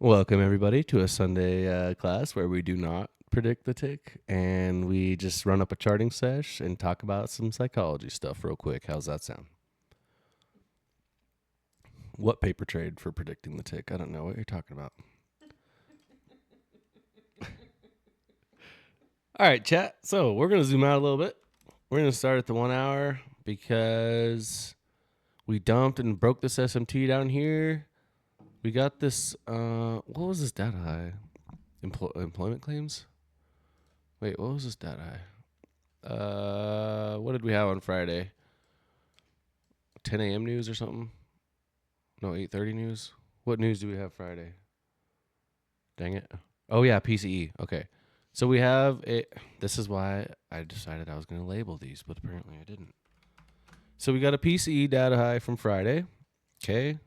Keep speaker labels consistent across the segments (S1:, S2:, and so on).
S1: Welcome, everybody, to a Sunday class where we do not predict the tick and we just run up a charting sesh and talk about some psychology stuff real quick. How's that sound? What paper trade for predicting the tick? I don't know what you're talking about. All right, chat. So we're going to zoom out a little bit. We're going to start at the 1 hour because we dumped and broke this SMT down here. We got this, what was this data high? Employment claims? Wait, what was this data high? What did we have on Friday? 10 a.m. news or something? No, 8:30 news. What news do we have Friday? Dang it. Oh yeah, PCE. Okay. So we have it. This is why I decided I was going to label these, but apparently I didn't. So we got a PCE data high from Friday. Okay.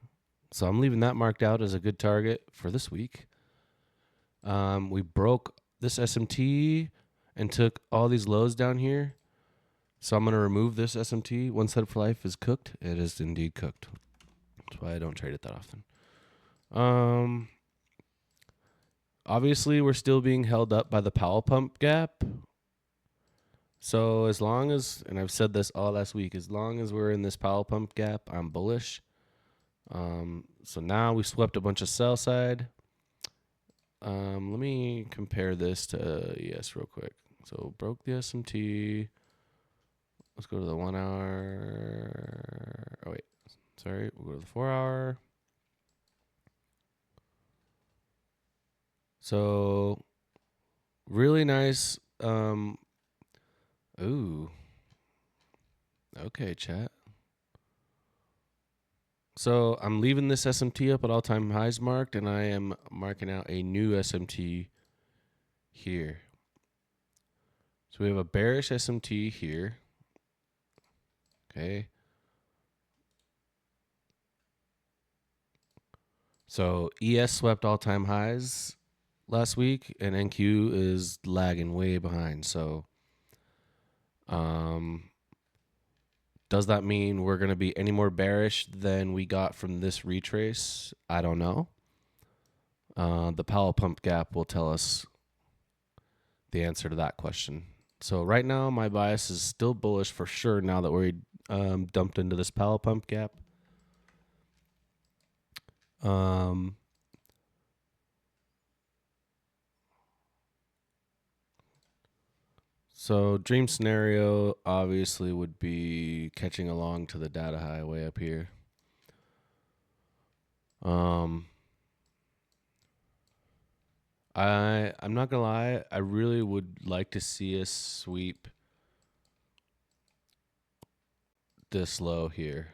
S1: So I'm leaving that marked out as a good target for this week. We broke this SMT and took all these lows down here. So I'm going to remove this SMT. One set for life is cooked. It is indeed cooked. That's why I don't trade it that often. Obviously, we're still being held up by the Powell pump gap. So as long as, and I've said this all last week, as long as we're in this Powell pump gap, I'm bullish. So now we swept a bunch of sell side. Let me compare this to ES real quick. So broke the SMT. Let's go to the 1 hour. Oh wait, sorry. We'll go to the 4 hour. So really nice. Ooh. Okay, chat. So I'm leaving this SMT up at all-time highs marked, and I am marking out a new SMT here. So we have a bearish SMT here. Okay. So ES swept all-time highs last week, and NQ is lagging way behind. So does that mean we're going to be any more bearish than we got from this retrace? I don't know. The Powell pump gap will tell us the answer to that question. So right now, my bias is still bullish for sure now that we dumped into this Powell pump gap. So dream scenario obviously would be catching along to the data high way up here. I'm not gonna lie, I really would like to see us sweep this low here.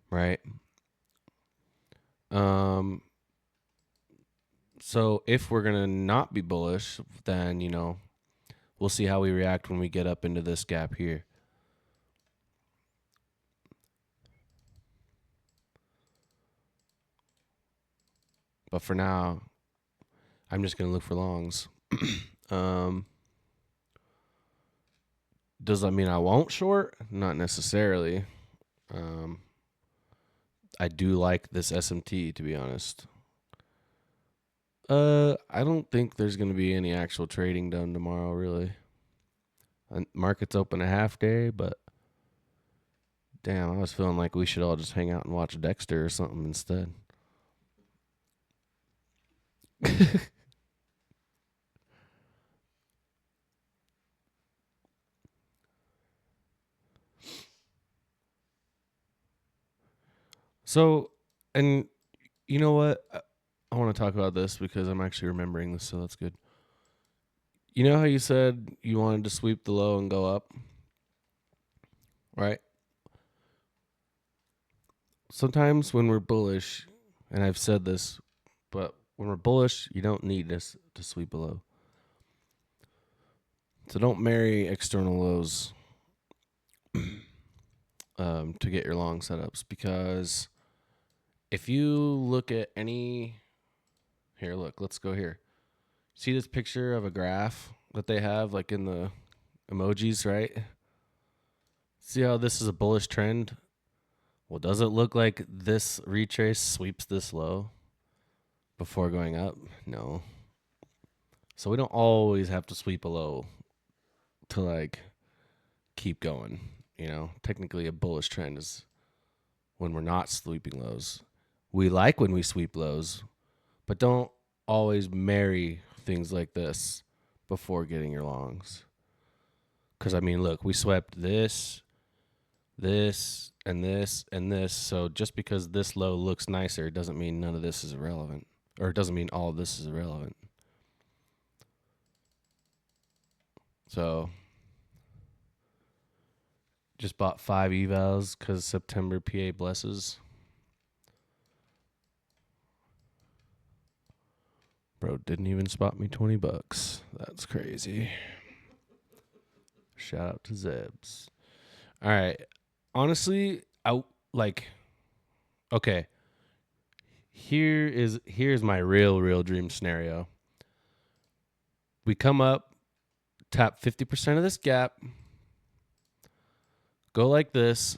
S1: Right? So if we're gonna not be bullish, then we'll see how we react when we get up into this gap here. But for now, I'm just going to look for longs. Does that mean I won't short? Not necessarily. I do like this SMT, to be honest. I don't think there's going to be any actual trading done tomorrow, really. Market's open a half day, but damn, I was feeling like we should all just hang out and watch Dexter or something instead. So, and you know what? I want to talk about this because I'm actually remembering this, so that's good. You know how you said you wanted to sweep the low and go up? Right? Sometimes when we're bullish, and I've said this, but when we're bullish, you don't need this to sweep below. So don't marry external lows to get your long setups, because if you look at any, here, look, let's go here. See this picture of a graph that they have like in the emojis, right? See how this is a bullish trend? Well, does it look like this retrace sweeps this low before going up? No. So we don't always have to sweep a low to like keep going. You know, technically a bullish trend is when we're not sweeping lows. We like when we sweep lows, but don't always marry things like this before getting your longs. Because, I mean, look, we swept this, and this, and this. So just because this low looks nicer doesn't mean none of this is irrelevant. Or it doesn't mean all of this is irrelevant. So just bought 5 evals because September PA blesses. Bro didn't even spot me $20. That's crazy. Shout out to Zebs. All right. Honestly, okay. Here's my real dream scenario. We come up, tap 50% of this gap, go like this.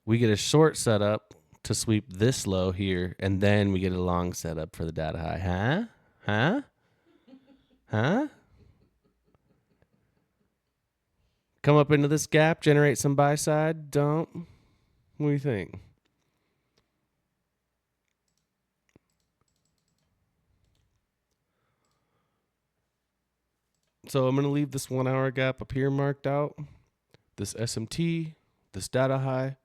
S1: We get a short setup to sweep this low here, and then we get a long setup for the data high. Huh? Come up into this gap, generate some buy side, dump. What do you think? So I'm going to leave this 1 hour gap up here marked out. This SMT, this data high.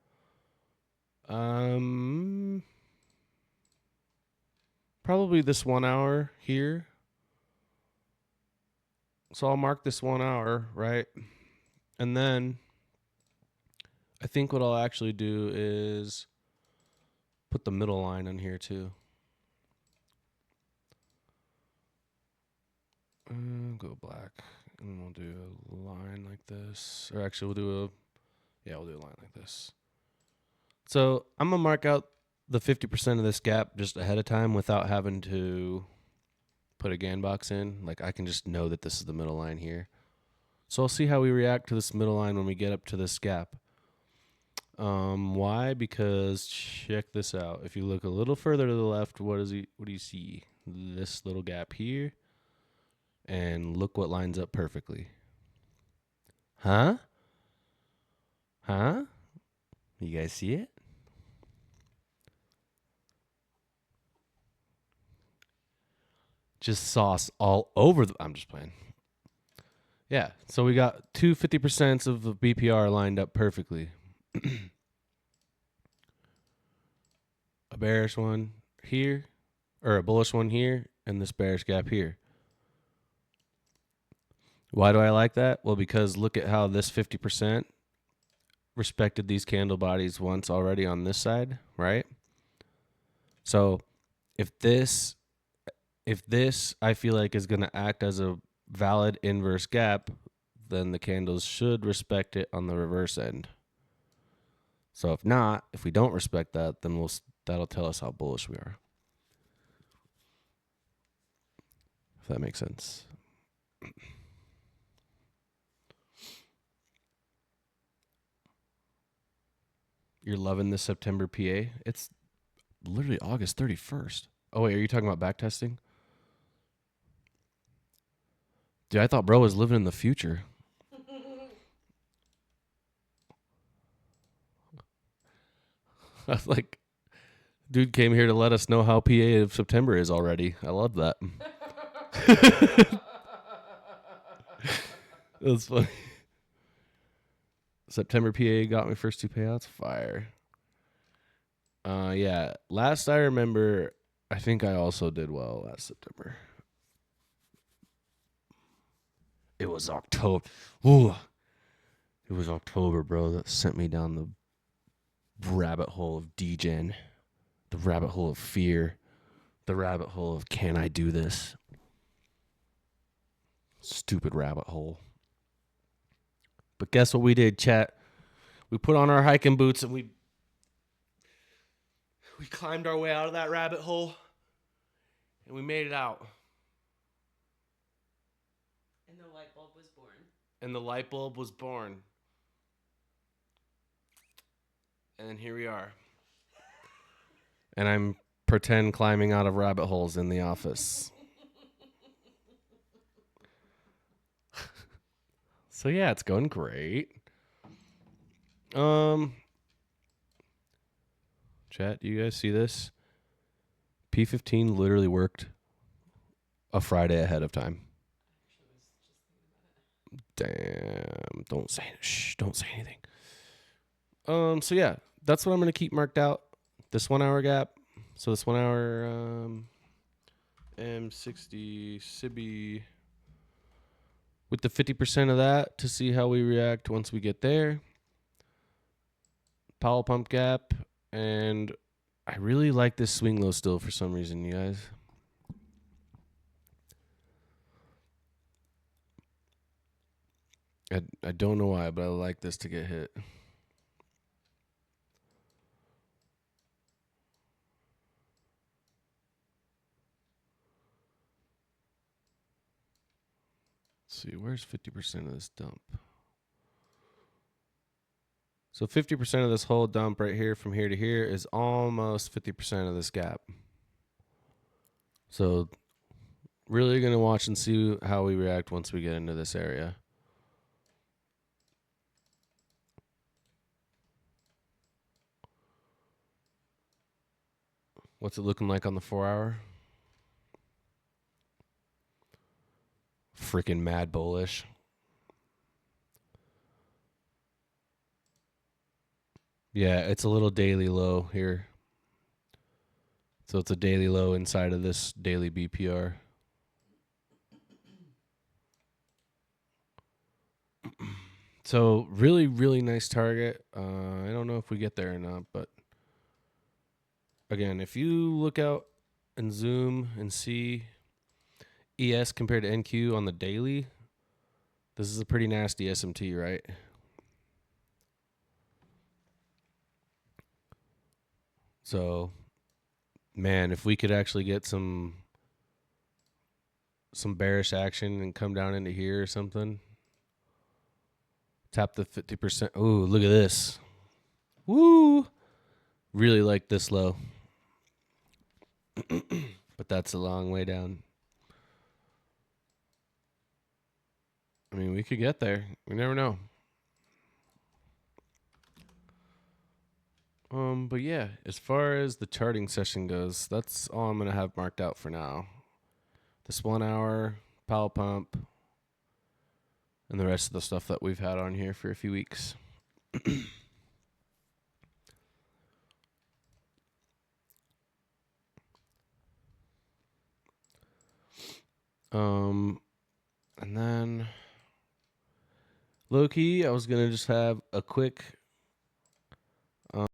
S1: Probably this 1 hour here. So I'll mark this 1 hour, right? And then I think what I'll actually do is put the middle line on here too. Go black. And we'll do a line like this. Or actually, we'll do a line like this. So I'm going to mark out the 50% of this gap just ahead of time without having to put a GAN box in. Like, I can just know that this is the middle line here. So I'll see how we react to this middle line when we get up to this gap. Why? Because check this out. If you look a little further to the left, what do you see? This little gap here. And look what lines up perfectly. Huh? You guys see it? Just sauce all over I'm just playing. Yeah, so we got two 50% of the BPR lined up perfectly. A bearish one here, or a bullish one here, and this bearish gap here. Why do I like that? Well, because look at how this 50% respected these candle bodies once already on this side, right? So if this I feel like is going to act as a valid inverse gap, then the candles should respect it on the reverse end. So if not, if we don't respect that, then that'll tell us how bullish we are. If that makes sense. You're loving this September PA? It's literally August 31st. Oh, wait, are you talking about backtesting? Dude, I thought bro was living in the future. I was like, dude came here to let us know how PA of September is already. I love that. That's funny. September PA got me first 2 payouts. Fire. Yeah. Last I remember, I think I also did well last September. It was October. Ooh. It was October, bro. That sent me down the rabbit hole of degen, the rabbit hole of fear, the rabbit hole of can I do this? Stupid rabbit hole. But guess what we did, chat? We put on our hiking boots and we climbed our way out of that rabbit hole and we made it out.
S2: And the light bulb was born.
S1: And the light bulb was born. And then here we are. and I'm pretend climbing out of rabbit holes in the office. So yeah, it's going great. Chat, do you guys see this? P15 literally worked a Friday ahead of time. Damn, don't say anything. So yeah, that's what I'm gonna keep marked out. This 1 hour gap. So this 1 hour M60 Sibi with the 50% of that to see how we react once we get there. Powell pump gap, and I really like this swing low still for some reason, you guys. I don't know why, but I like this to get hit. Let's see, where's 50% of this dump? So 50% of this whole dump right here from here to here is almost 50% of this gap. So really going to watch and see how we react once we get into this area. What's it looking like on the 4 hour? Freaking mad bullish. Yeah, it's a little daily low here. So it's a daily low inside of this daily BPR. So really, really nice target. I don't know if we get there or not, but again, if you look out and zoom and see ES compared to NQ on the daily, this is a pretty nasty SMT, right? So, man, if we could actually get some bearish action and come down into here or something, tap the 50%. Ooh, look at this. Woo! Really like this low. But that's a long way down. I mean, we could get there. We never know. But yeah, as far as the charting session goes, that's all I'm gonna have marked out for now. This 1 hour, Powell pump, and the rest of the stuff that we've had on here for a few weeks. And then low key, I was gonna just have a quick